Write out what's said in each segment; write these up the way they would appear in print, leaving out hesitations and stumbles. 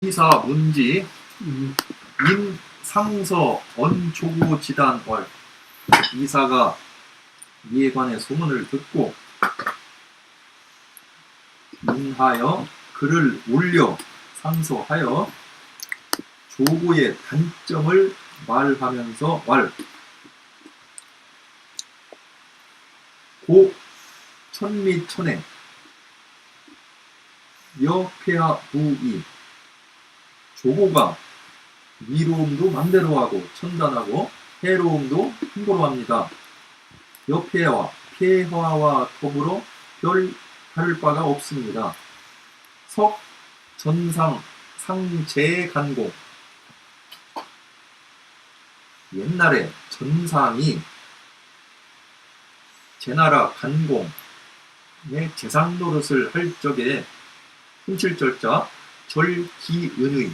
이사 문지 임상서 언초구 지단월. 이사가 이에 관해 소문을 듣고 인하여 글을 올려 상서하여 조고의 단점을 말하면서 고 천미천에 여폐하 부이. 조고가 위로움도 맘대로 하고 천단하고 해로움도 함부로 합니다. 여폐와 폐화와 더불어 별 다를 바가 없습니다. 석 전상 상제간공. 옛날에 전상이 제나라 간공의 재상 노릇을 할 적에 훈칠절자 절기은의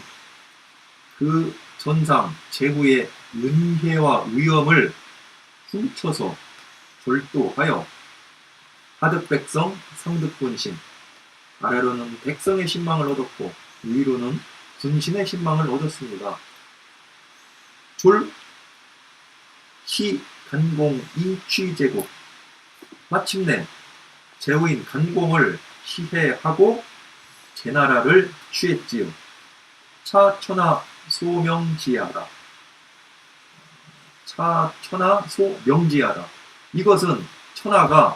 그 전상 제후의 은혜와 위엄을 훔쳐서 절도하여 하득백성 상득군신. 아래로는 백성의 신망을 얻었고 위로는 군신의 신망을 얻었습니다. 졸 시 간공이 취제국. 마침내 제후인 간공을 시해하고 제나라를 취했지요. 차천하 소명지하라. 차천하 소명지하라. 이것은 천하가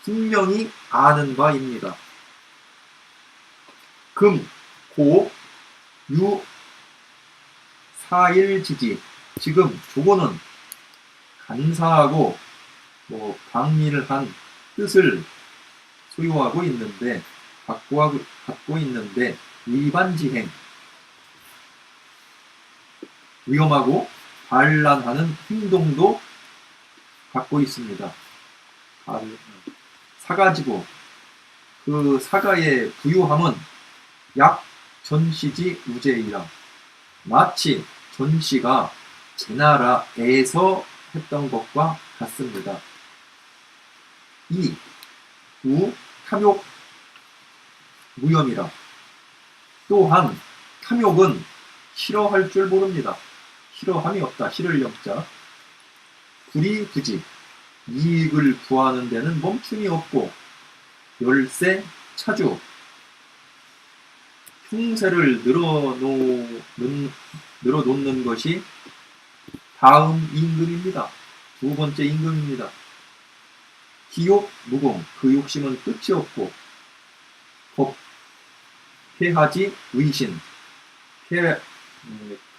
분명히 아는 바입니다. 금, 고, 유, 사일지지. 지금 조고는 간사하고 방미를 한 뜻을 소유하고 있는데 갖고 있는데 일반지행, 위험하고 반란하는 행동도 갖고 있습니다. 사가지고 그 사가의 부유함은 약 전시지 우제이라. 마치 전시가 제나라에서 했던 것과 같습니다. 이 우 탐욕 무염이라. 또한 탐욕은 싫어할 줄 모릅니다. 싫어함이 없다. 싫을 염자. 구리 부지. 이익을 구하는 데는 멈춤이 없고 열세 차주. 흉세를 늘어놓는 것이 다음 임금입니다. 두 번째 임금입니다. 기욕 무공. 그 욕심은 끝이 없고 겁 폐하지 의신. 그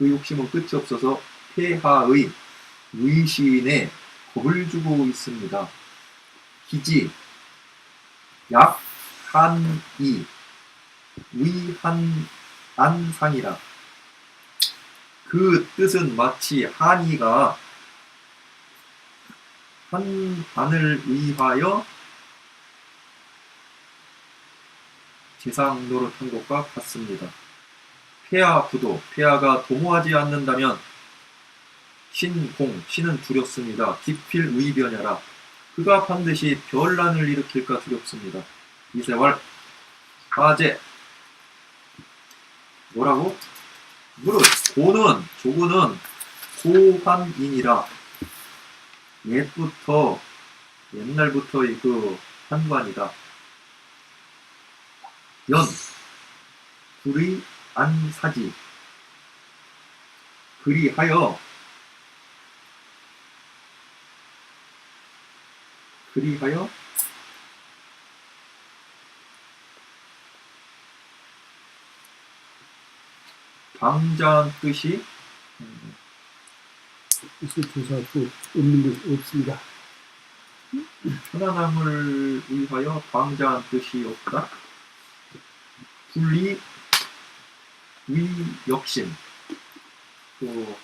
욕심은 끝이 없어서 폐하의 의신에 겁을 주고 있습니다. 기지 약 한이 위한안상이라. 그 뜻은 마치 한이가 한 안을 위하여 재상 노릇한 것과 같습니다. 폐하 부도. 폐하가 도모하지 않는다면 신공. 신은 두렵습니다. 기필 의변야라. 그가 반드시 변란을 일으킬까 두렵습니다. 이세왈 하제. 뭐라고? 무릇 고는 조고는 고환인이라. 옛날부터의 그 환관이다. 연 구리 안사지. 그리하여 방자한 뜻이 조사수 없는 것 없습니다. 편안함을 위하여 방자한 뜻이 없다. 분리 위역심. 또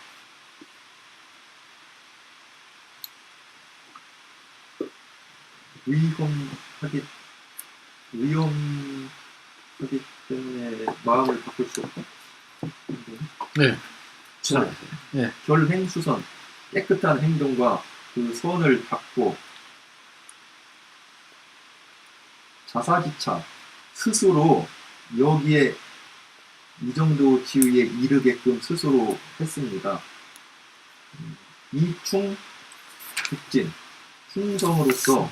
위험하기 때문에 마음을 바꿀 수 없다. 네. 자, 네. 결행수선. 깨끗한 행동과 그 선을 닦고 자사지차. 스스로 여기에 이 정도 지위에 이르게끔 스스로 했습니다. 이충 국진, 충성으로서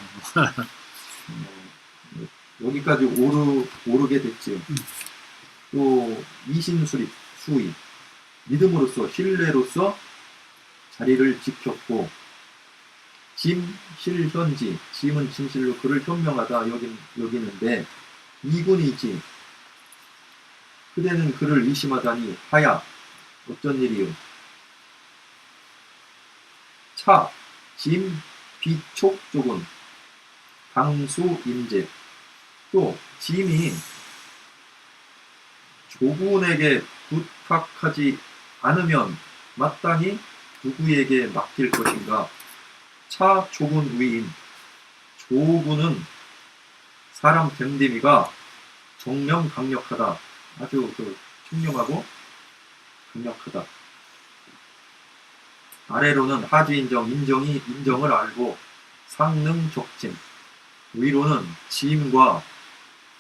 여기까지 오르게 됐지요. 또 이신수립, 수의, 믿음으로써 신뢰로서 자리를 지켰고, 짐실현지, 짐은 진실로 그를 현명하다 여기는데 이군이지 그대는 그를 의심하다니 하야 어쩐 일이요. 차, 짐, 비촉 쪽은 당수 임제. 또 짐이 조군에게 부탁하지 않으면 마땅히 누구에게 맡길 것인가. 차, 조군 위인. 조군은 사람 됨됨이가 정령 강력하다. 아주 청렴하고 강력하다. 아래로는 하주인정, 인정이 인정을 알고 상능적짐. 위로는 지임과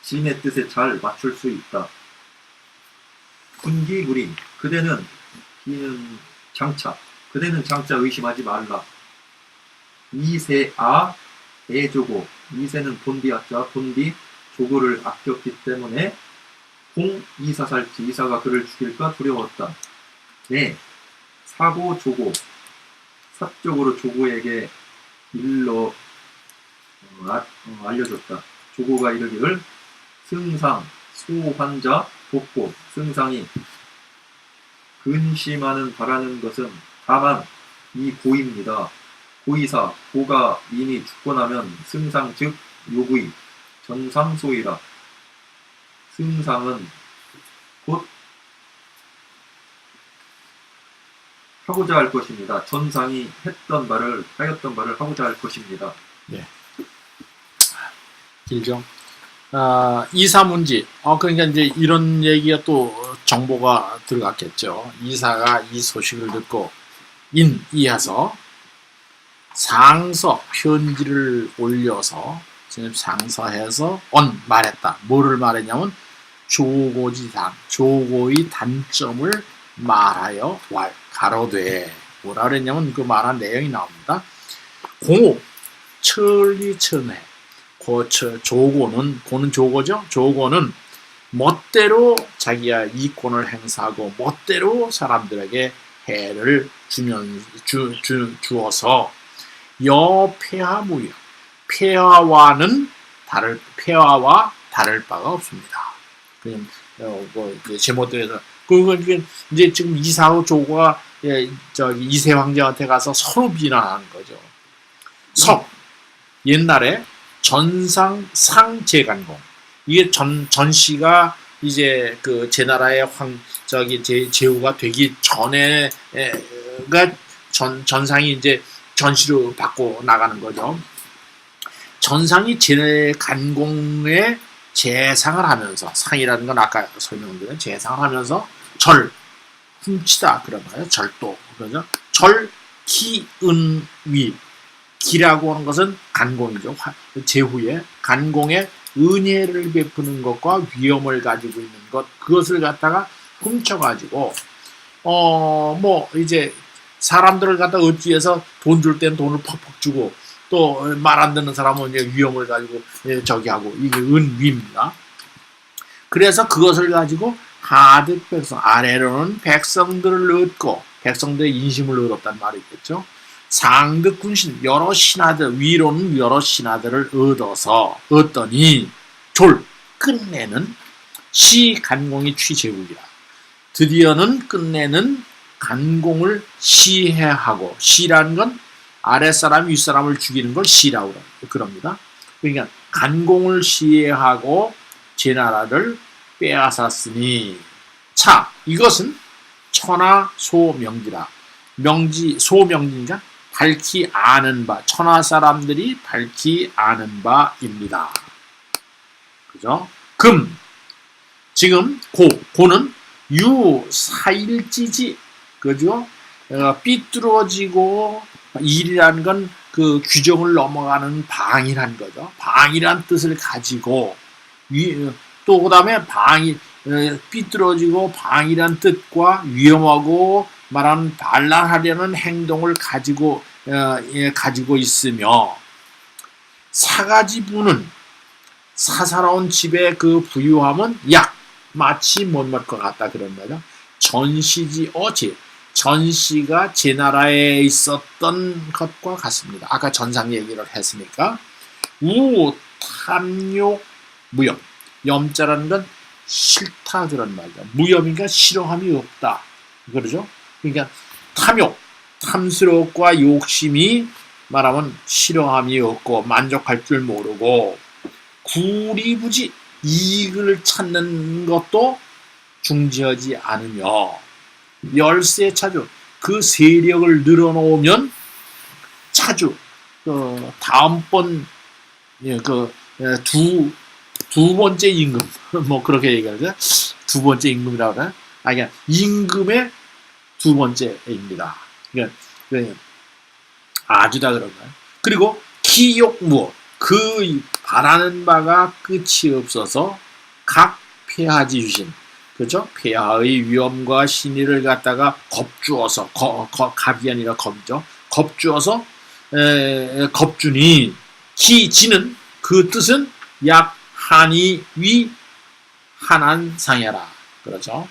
지임의 뜻에 잘 맞출 수 있다. 군기구리. 그대는 기는 장차. 그대는 장차 의심하지 말라. 이세아 대조고. 이세는 본디아자. 본디 조고를 아꼈기 때문에 공 이사살지. 이사가 그를 죽일까 두려웠다. 네. 사고 조고. 사적으로 조고에게 알려줬다. 조고가 이르기를 승상 소환자 복고. 승상이 근심하는 바라는 것은 다만 이 고입니다. 고이사 고가 이미 죽고 나면 승상 즉 요구이 전상소이라. 승상은 곧 하고자 할 것입니다. 전상이 하였던 말을 하고자 할 것입니다. 네. 길죠. 이사문지. 그러니까 이제 이런 얘기가 또 정보가 들어갔겠죠. 이사가 이 소식을 듣고 이하서 상서 편지를 올려서 상서해서 말했다. 뭐를 말했냐면 조고지단, 조고의 단점을 말하여 가로되. 뭐라 그랬냐면 그 말한 내용이 나옵니다. 공호 천리천회. 조고는, 고는 조고죠. 조고는 멋대로 자기가 이권을 행사하고 멋대로 사람들에게 해를 주어서 여폐하무여. 폐하와 다를 바가 없습니다. 그냥 제멋대로 그건 이제 지금 이사후 조고가 이세 황제한테 가서 서로 비난하는 거죠. 옛날에 전상 상제간공. 이게 전씨가 이제 그 제나라의 제후가 되기 전에가 전상이 이제 전씨로 바꿔 나가는 거죠. 전상이 제간공의 재상을 하면서, 상이라는 건 아까 설명드린 재상을 하면서 훔치다 그런 거예요. 절도. 그러죠. 기은위. 기라고 하는 것은 간공이죠. 제후에 간공에 은혜를 베푸는 것과 위엄을 가지고 있는 것, 그것을 갖다가 훔쳐가지고 이제 사람들을 갖다 어찌해서 돈 줄 땐 돈을 퍽퍽 주고 또 말 안 듣는 사람은 이제 위엄을 가지고 저기 하고, 이게 은위입니다. 그래서 그것을 가지고 하득 백성, 아래로는 백성들을 얻고 백성들의 인심을 얻었단 말이겠죠. 상득 군신, 여러 신하들, 위로는 여러 신하들을 얻더니 끝내는 시간공이 취제국이라. 드디어는 끝내는 간공을 시해하고, 시라는 건 아랫사람이 윗사람을 죽이는 걸 시라고 그럽니다. 그러니까 간공을 시해하고 제나라를 빼앗았으니 이것은 천하 소명지라. 소명지니까 밝히 아는 바, 천하 사람들이 밝히 아는 바입니다. 그죠? 지금 고는 유사일지지, 그죠? 삐뚤어지고, 일이라는 건 그 규정을 넘어가는 방이란 거죠. 방이란 뜻을 가지고, 또 그 다음에 삐뚤어지고 방이란 뜻과 위험하고 말하는 반란하려는 행동을 가지고 있으며 사가지부는 사사로운 집의 그 부유함은 약 마치 못것 같다 그런 말이죠. 전시지 어제 전시가 제 나라에 있었던 것과 같습니다. 아까 전상 얘기를 했으니까 우 탐욕 무염 염자라는 건 싫다 그런 말이죠. 무염이니까 싫어함이 없다 그러죠. 그러니까 탐욕 탐스럽과 욕심이 말하면 싫어함이 없고 만족할 줄 모르고 구리부지 이익을 찾는 것도 중지하지 않으며 열세 차주 그 세력을 늘어놓으면 차주 다음번 두 번째 임금 뭐 그렇게 얘기하죠. 두 번째 임금이라고 그래. 그러니까 임금의 두 번째입니다. 그러니까 아주다 그런 거예요. 그리고 기욕무어 그 바라는 바가 끝이 없어서 각 폐하지 유신 그렇죠? 폐하의 위엄과 신의를 갖다가 겁주어서 갑이 아니라 겁이죠. 겁주어서 겁주니 기지는 그 뜻은 약 한이 위 한안상해라 그렇죠?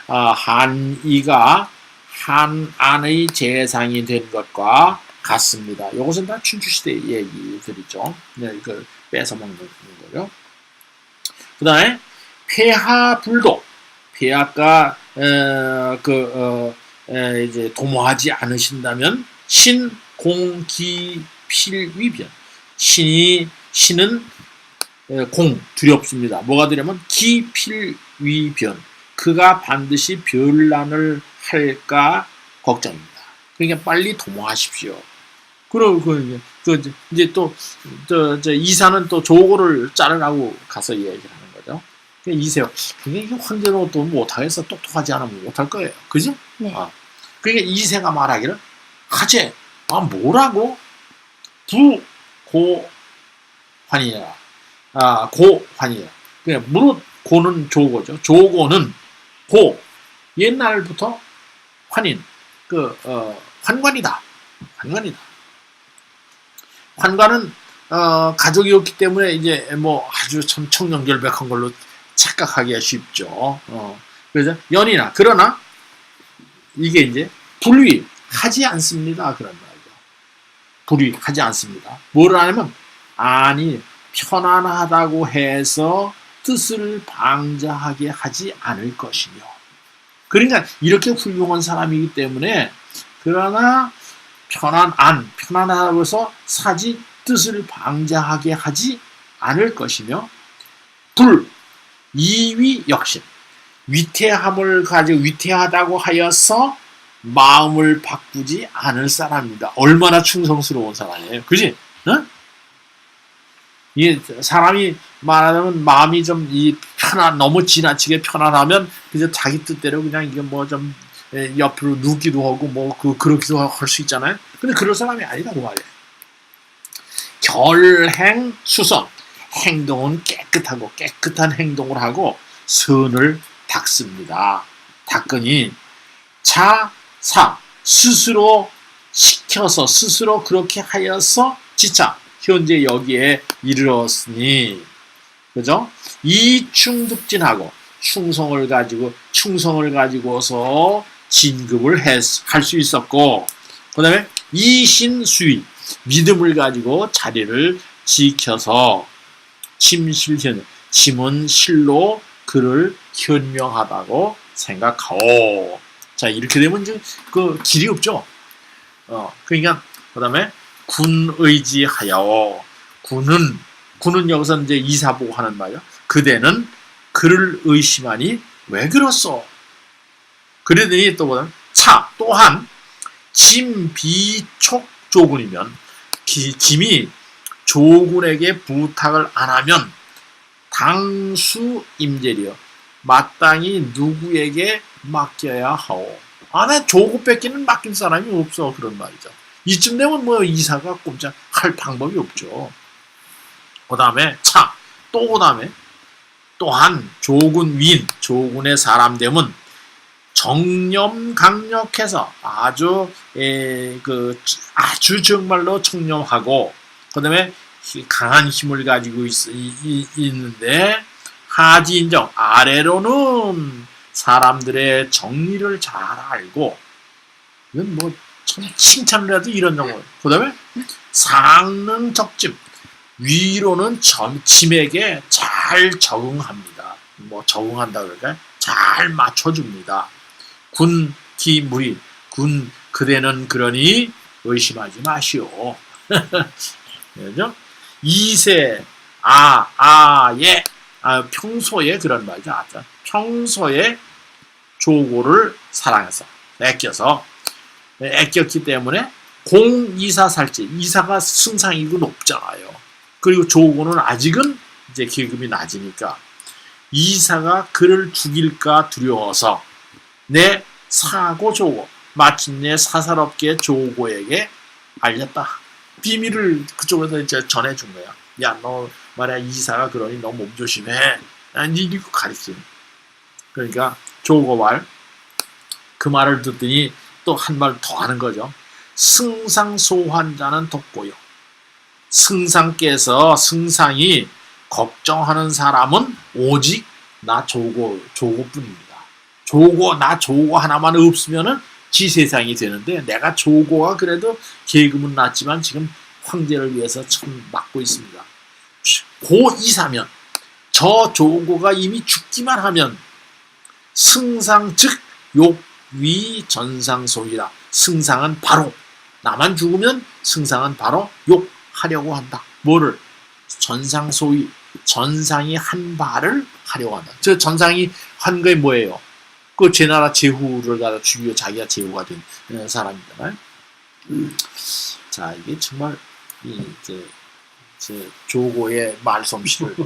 한이가 한안의 재상이 된 것과 같습니다. 이것은 다 춘추시대 얘기들이죠. 네, 그 뺏어 먹는 거죠. 그 다음에 폐하불도 폐하가 이제 도모하지 않으신다면 신공기필위변 신은 두렵습니다. 뭐가 두려면 기필위변 그가 반드시 변란을 할까 걱정입니다. 그러니까 빨리 도모하십시오. 그리고 이제 또 이사는 또 조고를 자르라고 가서 얘기를 하는 거죠. 이세요. 그러니까 황제는 또 못하겠어. 똑똑하지 않으면 못할 거예요. 그죠? 네. 그러니까 이세가 말하기를 하재 뭐라고 부고환이라 고환이라. 그러니까 무릇 고는 조고죠. 조고는 고 옛날부터 환인 환관이다. 환관은 가족이었기 때문에 이제 뭐 아주 참 청정결백한 걸로 착각하기가 쉽죠. 그래서 연이나 그러나 이게 이제 불위하지 않습니다. 그런 말이죠. 불위하지 않습니다. 뭐를 하냐면 아니 편안하다고 해서 뜻을 방자하게 하지 않을 것이며 그러니까 이렇게 훌륭한 사람이기 때문에 그러나 편안하다고 해서 사지 뜻을 방자하게 하지 않을 것이며 이위 역신 위태함을 가지고 위태하다고 하여서 마음을 바꾸지 않을 사람입니다. 얼마나 충성스러운 사람이에요. 그지? 응? 이게 사람이 말하자면 마음이 좀 너무 지나치게 편안하면 그저 자기 뜻대로 그냥 이게 뭐 좀 옆으로 눕기도 하고 뭐 그렇기도 할 수 있잖아요. 근데 그럴 사람이 아니라고 말이에요. 결행 수선 행동은 깨끗한 행동을 하고 선을 닦습니다. 닦으니 사 스스로 시켜서 스스로 그렇게 하여서 지차 현재 여기에 이르렀으니 그죠? 이충득진하고 충성을 가지고서 진급을 할 수 있었고 그 다음에 이신수위 믿음을 가지고 자리를 지켜서 침은 실로 그를 현명하다고 생각하오. 자 이렇게 되면 이제 그 길이 없죠. 그러니까 그 다음에 군의지하여 군은 여기서 이제 이사보고 하는 말이야. 그대는 그를 의심하니 왜 그렇소? 그러더니 또한 짐비촉 조군이면 짐이 조군에게 부탁을 안 하면 당수 임재리여 마땅히 누구에게 맡겨야 하오. 나 조국 뺏기는 맡길 사람이 없어 그런 말이죠. 이쯤 되면 뭐 이사가 꼼짝 할 방법이 없죠. 그 다음에 또 또한 조군 위인, 조군의 사람됨은 정념 강력해서 아주 정말로 청렴하고 그다음에 강한 힘을 가지고 있는데 하지 인정 아래로는 사람들의 정리를 잘 알고 이건 뭐 참 칭찬을 해도 이런 정도. 그다음에 상능 적짐 위로는 점침에게 잘 적응합니다. 뭐 적응한다 그러니까 잘 맞춰줍니다. 군 기무리 군 그대는 그러니 의심하지 마시오. 그죠? 이세 예 평소에 그런 말이죠. 평소에 조고를 사랑해서 애꼈기 때문에 공이사살지 이사가 승상이고 높잖아요. 그리고 조고는 아직은 이제 계급이 낮으니까 이사가 그를 죽일까 두려워서 내 사고 조고 마침내 사사롭게 조고에게 알렸다. 비밀을 그쪽에서 이제 전해준 거야. 야, 너 말이야 이사가 그러니 너 몸 조심해. 이렇게 가르치는. 그러니까 조고말 그 말을 듣더니 또 한 말 더 하는 거죠. 승상소환자는 덥고요. 승상이 걱정하는 사람은 오직 나 조고뿐입니다. 나 조고 하나만 없으면은 지 세상이 되는데 내가 조고가 그래도 계급은 낮지만 지금 황제를 위해서 참 맡고 있습니다. 고 이사면 저 조고가 이미 죽기만 하면 승상 즉 욕위 전상소이라. 승상은 바로 나만 죽으면 승상은 바로 욕하려고 한다. 뭐를? 전상소위 전상이 한 바를 하려고 한다. 저 전상이 한 게 뭐예요? 그 제 나라 제후를 갖다 죽이고 자기가 제후가 된 사람이잖아요. 자 이게 정말 이제 조고의 말솜씨를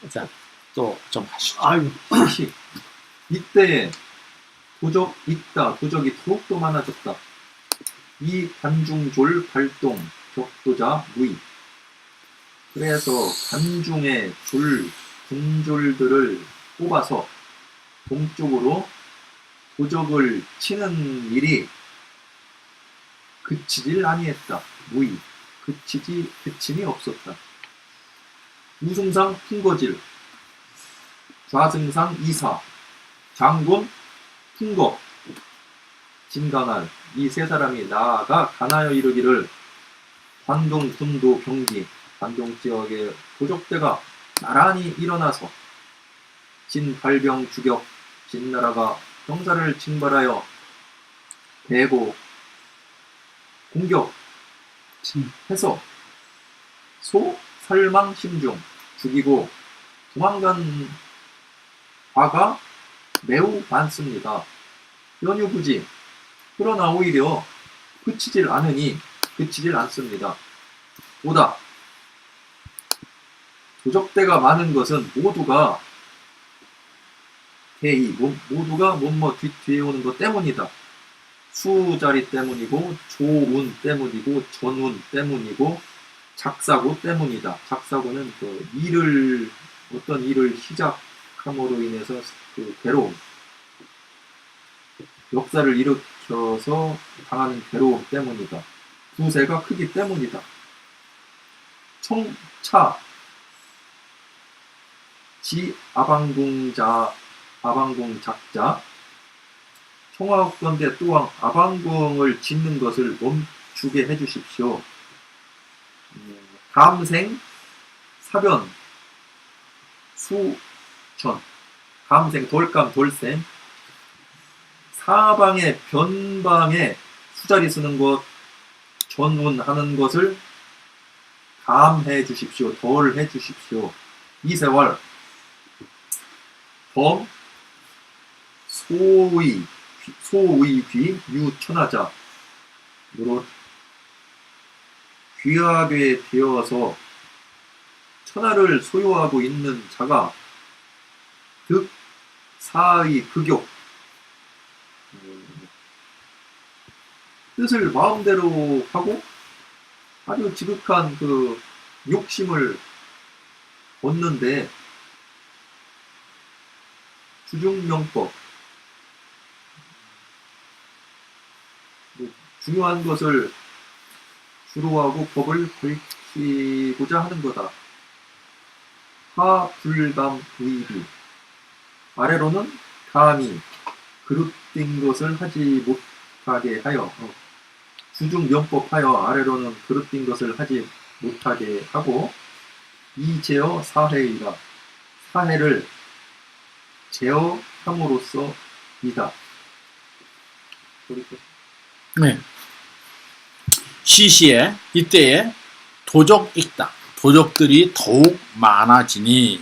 자 또 좀 하시죠. 아유, 다시 이때 도적이 더욱더 많아졌다. 이 관중졸 발동 격도자 무의. 그래서 관중의 군졸들을 뽑아서 동쪽으로 도적을 치는 일이 그치질 아니했다. 무의. 그침이 없었다. 우승상 풍거질, 좌승상 이사, 장군 풍거, 진강할 이 세 사람이 나아가 가나여 이르기를 관동 군도 경기 관동 지역의 도적대가 나란히 일어나서 진발병 주격 진나라가 병사를 징발하여 대고 공격해서 설망 심중 죽이고 도망간 바가 매우 많습니다. 연유부지. 그러나 오히려 그치질 않습니다. 보다 도적대가 많은 것은 모두가 모두가 뒤에 오는 것 때문이다. 수자리 때문이고 조운 때문이고 전운 때문이고 작사고 때문이다. 작사고는 어떤 일을 시작함으로 인해서 그 괴로움, 역사를 일으켜서 당하는 괴로움 때문이다. 부세가 크기 때문이다. 청차 지 아방궁 작자 청하건대 또한 아방궁을 짓는 것을 멈추게 해주십시오. 감생 사변 수천 감생 돌감 돌셈 사방에 변방에 수자리 쓰는 것 전운하는 것을 감해 주십시오. 덜 해 주십시오. 이세월 범 소의귀 유천하자 무릇 귀하게 되어서 천하를 소유하고 있는 자가 득 사의 극욕 뜻을 마음대로 하고 아주 지극한 그 욕심을 얻는데 주중명법. 중요한 것을 주로 하고 법을 밝히고자 하는 거다. 하불감의비. 아래로는 감히 그릇된 것을 하지 못하게 하여, 주중명법하여 아래로는 그릇된 것을 하지 못하게 하고, 이제어 사해이다. 사해를 제어함으로써이다. 네. 시시에 이때에 도적 익다. 도적들이 더욱 많아지니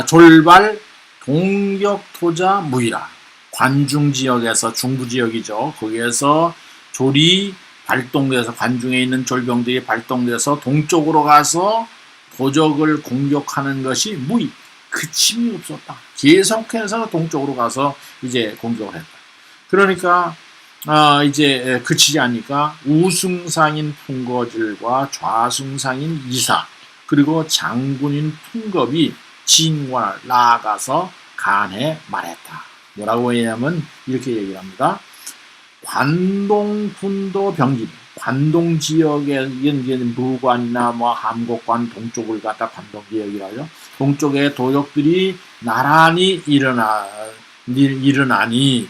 졸발 동격토자 무이라. 관중 지역에서 중부 지역이죠. 거기에서 졸이 발동돼서 관중에 있는 졸병들이 발동돼서 동쪽으로 가서 도적을 공격하는 것이 무이. 그침이 없었다. 계속해서 동쪽으로 가서 이제 공격을 했다. 그러니까 이제 그치지 않으니까 우승상인 풍거질과 좌승상인 이사 그리고 장군인 풍겁이 진관을 나아가서 간해 말했다. 뭐라고 했냐면 이렇게 얘기를 합니다. 관동군도 병진, 관동 지역에 무관이나 뭐 함곡관 동쪽을 갖다 관동 지역이라죠. 동쪽에 도적들이 나란히 일어나니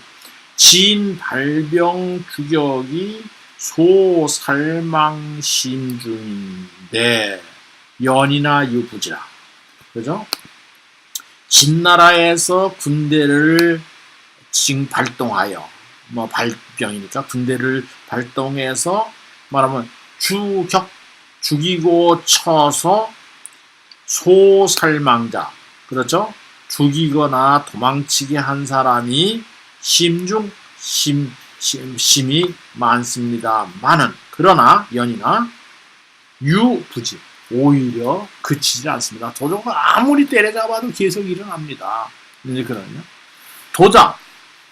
진발병 주격이 소살망심중인데 연이나 유부지라. 그죠? 진나라에서 군대를 발동하여 뭐 발병이니까 군대를 발동해서 말하면 죽이고 쳐서 소살망자 그렇죠? 죽이거나 도망치게 한 사람이 심이 많습니다만은 그러나 연이나 유부지 오히려 그치지 않습니다. 도적은 아무리 때려잡아도 계속 일어납니다. 이제 그러냐?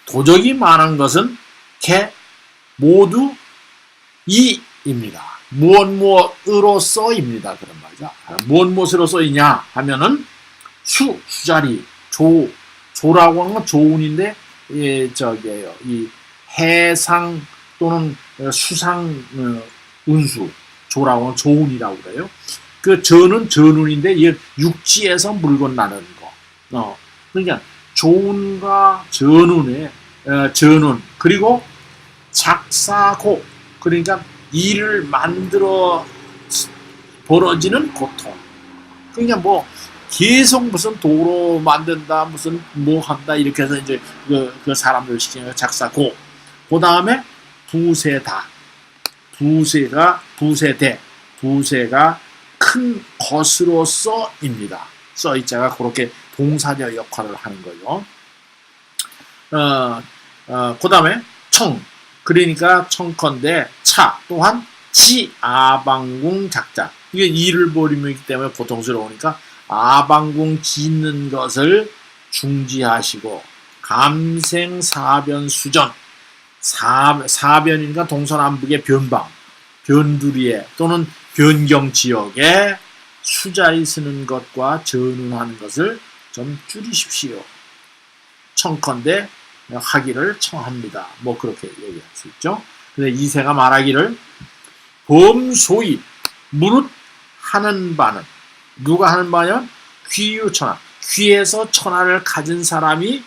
도적이 많은 것은 모두 이입니다. 무엇으로써입니다. 그런 말이죠. 무엇으로써이냐 하면은 수자리 조라고 하는 건 조운인데 저기에요. 이 해상 또는 수상 운수 조라고 하는 조운이라고 그래요. 그 전운인데 이 육지에서 물건 나는 거. 그러니까 조운과 전운의 전운 그리고 작사고 그러니까 일을 만들어 벌어지는 고통. 그러니까 뭐 계속 무슨 도로 만든다 무슨 뭐 한다 이렇게 해서 이제 그 사람들 시키는 작사고. 그 다음에 부세다. 부세가 큰 것으로써입니다. 써이자가 그렇게 동사절 역할을 하는 거죠. 그 다음에 청 그러니까 청컨대 차 또한 지아방궁 작자 이게 일을 벌이기 때문에 고통스러우니까 아방궁 짓는 것을 중지하시고 감생사변 수전 사변이니까 동서남북의 변두리에 또는 변경 지역에 수자리 쓰는 것과 전운하는 것을 좀 줄이십시오. 청컨대 하기를 청합니다. 뭐 그렇게 얘기할 수 있죠. 근데 이세가 말하기를 범소이 무릇 하는 바는 누가 하는 바냐? 귀유천하 귀에서 천하를 가진 사람이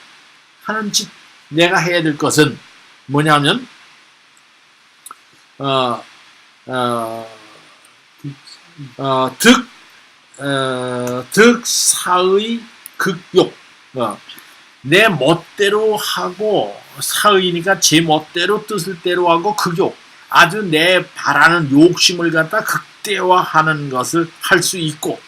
하는 짓 내가 해야 될 것은 뭐냐면 득사의 극욕 내 멋대로 하고 사의니까 제 멋대로 뜻을 대로 하고 극욕 아주 내 바라는 욕심을 갖다 극대화하는 것을 할 수 있고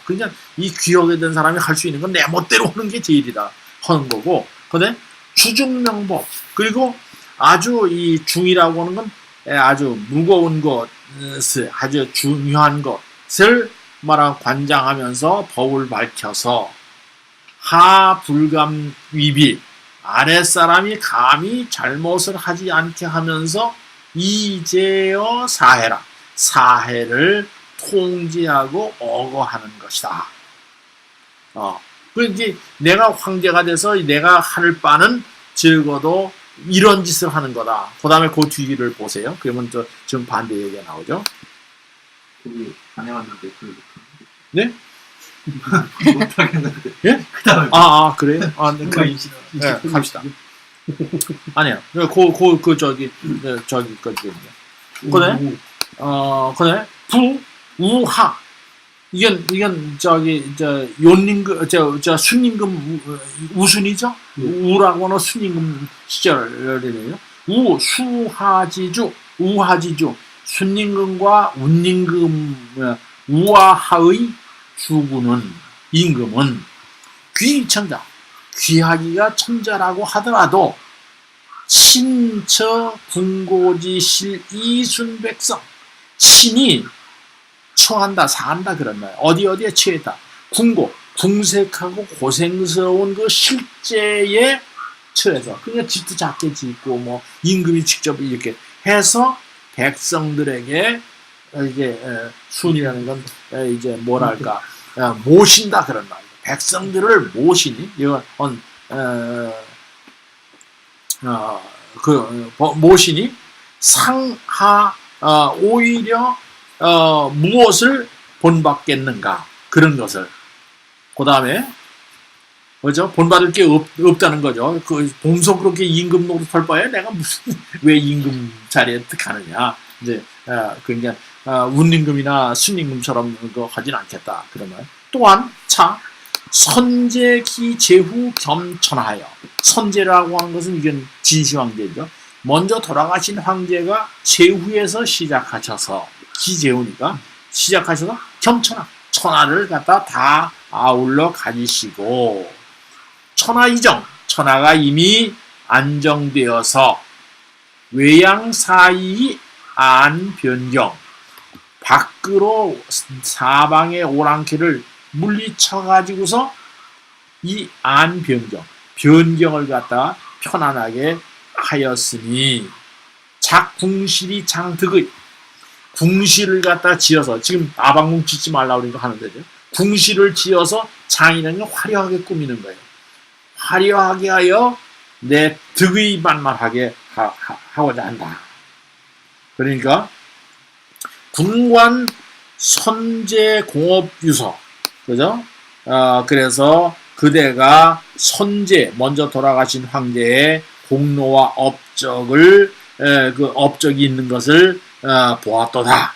그냥 이 귀하게 된 사람이 할 수 있는 건 내 멋대로 하는 게 제일이다 하는 거고 근데 주중명법 그리고 아주 이 중이라고 하는 건 아주 무거운 것을 아주 중요한 것을 관장하면서 법을 밝혀서 하불감위비 아랫사람이 감히 잘못을 하지 않게 하면서 이제어 사해라 사해를 통제하고 억어하는 것이다. 그 이제 내가 황제가 돼서 내가 할 바는 적어도 이런 짓을 하는 거다. 그 다음에 그 뒤를 보세요. 그러면 지금 반대 얘기가 나오죠. 거기 다녀왔는데 네? 못하겠는데. 예? 그다음에 그래요? 네, 그거 인식. 갑시다. 아니요. 저기, 그래? 그래? 우하. 이건 요임금, 우순이죠? 우라고는 순임금 시절이네요. 우하지주. 순임금과 운임금, 우와하의 주군은, 임금은 귀천자, 귀하기가 천자라고 하더라도 친처 궁고지실 이순백성, 친이 처한다, 사한다 그런 말. 어디에 처했다. 궁색하고 고생스러운 그 실제에 처해서 그냥 집도 작게 짓고 뭐 임금이 직접 이렇게 해서 백성들에게 이게 순이라는 건 이제 뭐랄까 모신다 그런 말. 백성들을 모시니 이건 모시니 상하 오히려 무엇을 본받겠는가 그런 것을 그 다음에 그죠? 본받을 게 없다는 거죠. 그 봄소 그렇게 임금 노릇할 바에 내가 무슨 왜 임금 자리에 득하느냐 이제 그러니까 운임금이나 순임금처럼 그거 하진 않겠다 그런 말. 또한 선제기 제후 겸천하여 선제라고 하는 것은 이건 진시황제죠. 먼저 돌아가신 황제가 제후에서 시작하셔서 기제후니까 시작하셔서 겸천하 천하를 갖다 다 아울러 가지시고 천하 이정 천하가 이미 안정되어서 외양 사이 안 변경 밖으로 사방의 오랑캐를 물리쳐 가지고서 이 안 변경을 갖다가 편안하게 하였으니 작궁실이 장득의 궁실을 갖다 지어서 지금 아방궁 짓지 말라고 그러니까 하는 데죠. 궁실을 지어서 장이라는 게 화려하게 꾸미는 거예요. 화려하게 하여 내 득의 만만하게 하고자 한다. 그러니까 군관 선제공업유서 그죠? 그래서 그대가 선제 먼저 돌아가신 황제의 공로와 업적을 그 업적이 있는 것을 보았도다.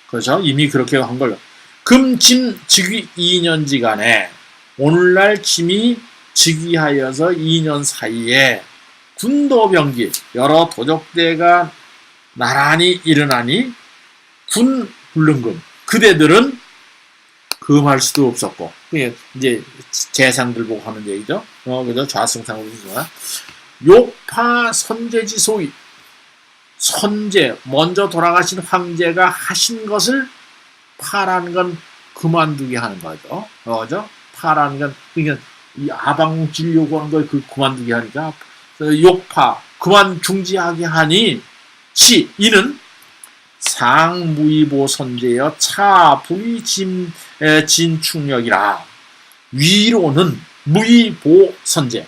그렇죠? 이미 그렇게 한 걸로. 금침 즉위 2년지간에 오늘날 침이 즉위하여서 2년 사이에 군도병기 여러 도적대가 나란히 일어나니 군 불능금 그대들은 금할 수도 없었고 그게 이제 재상들 보고 하는 얘기죠. 그죠? 좌승상으로 욕파 선제지 소위 선제 먼저 돌아가신 황제가 하신 것을 파라는 건 그만두게 하는 거죠. 그죠? 파라는 건 그러니까 이 아방 진려고 하는 걸 그 그만두게 하니까 욕파 그만 중지하게 하니 이는 상무이보 선제여 차부의 진충력이라 위로는 무이보 선제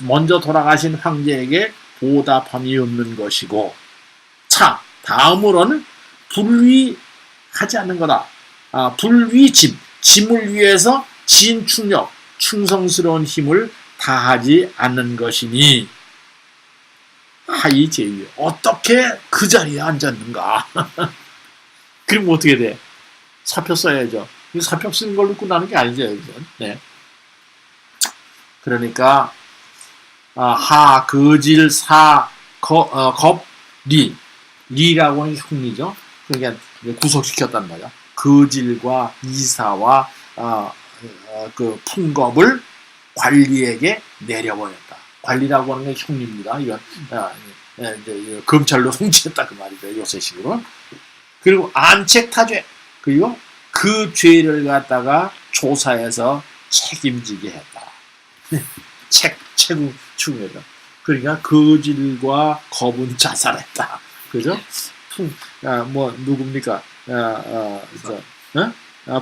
먼저 돌아가신 황제에게 보답함이 없는 것이고 다음으로는 불위하지 않는 거다. 짐을 위해서 진충력 충성스러운 힘을 다하지 않는 것이니 하이 제위 어떻게 그 자리에 앉았는가? 그럼 어떻게 돼? 사표 써야죠. 사표 쓰는 걸로 끝나는 게 아니죠, 여기서. 네. 그러니까 하 거질 겁리 리라고 하는 게 흉리죠. 그러니까 구속시켰단 말이야. 거질과 이사와 그 풍겁을 관리에게 내려버렸다. 관리라고 하는 게 흉리입니다. 이건 이제 검찰로 송치했다 그 말이죠. 요새식으로. 그리고 안책타죄 그리고 그 죄를 갖다가 조사해서 책임지게 했다. 추궁해서. 그러니까 거질과 겁은 자살했다. 그죠? 누굽니까?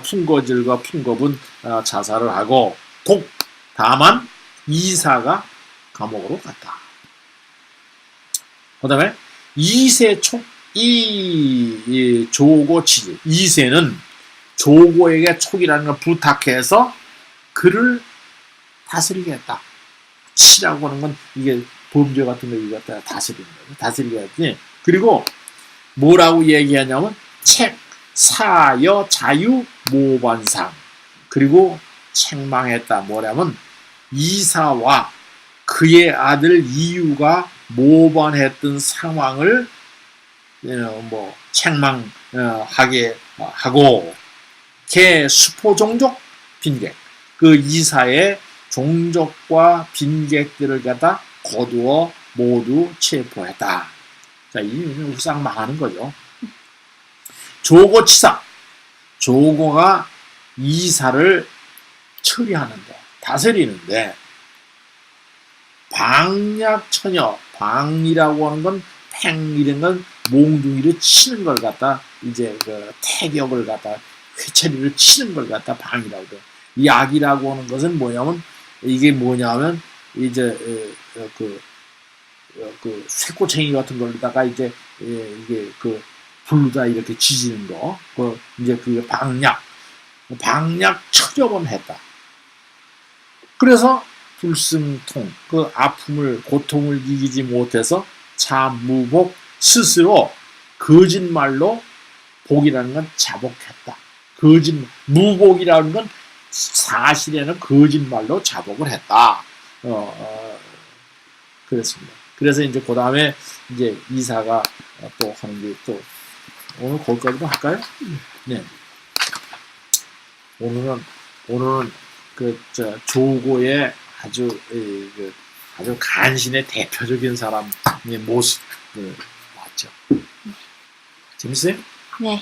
풍거질과 풍겁은 자살을 하고 다만 이사가 감옥으로 갔다. 그 다음에 이세촉 이 조고 치지. 이세는 조고에게 촉이라는 걸 부탁해서 그를 다스리게 했다. 치라고 하는 건 이게 범죄 같은 거 이거 갖다 다스리는 거죠. 다스리게 했더니 그리고 뭐라고 얘기하냐면 책, 사여, 자유, 모반상. 그리고 책망했다. 뭐냐면 이사와 그의 아들 이유가 모반했던 상황을 책망하게 하고 개 수포 종족 빈객 그 이사의 종족과 빈객들을 갖다 거두어 모두 체포했다. 자, 이 우상 망하는 거죠. 조고치사 조고가 이사를 처리하는데 다스리는데 방약처녀 방이라고 하는 건 팽 이런 건 몽둥이를 치는 걸 갖다 이제 그 태격을 갖다 회초리를 치는 걸 갖다 방이라고 해요. 이 악이라고 하는 것은 뭐냐면 이게 뭐냐면 이제 그 쇠꼬챙이 같은 걸다가 이제 이게 그 불다 이렇게 지지는 거, 그 이제 그 방약 처리번 했다. 그래서 불승통 그 아픔을 고통을 이기지 못해서 참 무복 스스로 거짓말로 복이라는 건 자복했다. 무복이라는 건 사실에는 거짓말로 자복을 했다. 그렇습니다. 그래서 이제 그 다음에 이제 이사가 또 하는 게 또 오늘 거기까지도 할까요? 네. 오늘은 조고의 아주 간신의 대표적인 사람의 모습을 봤죠. 재밌어요? 네.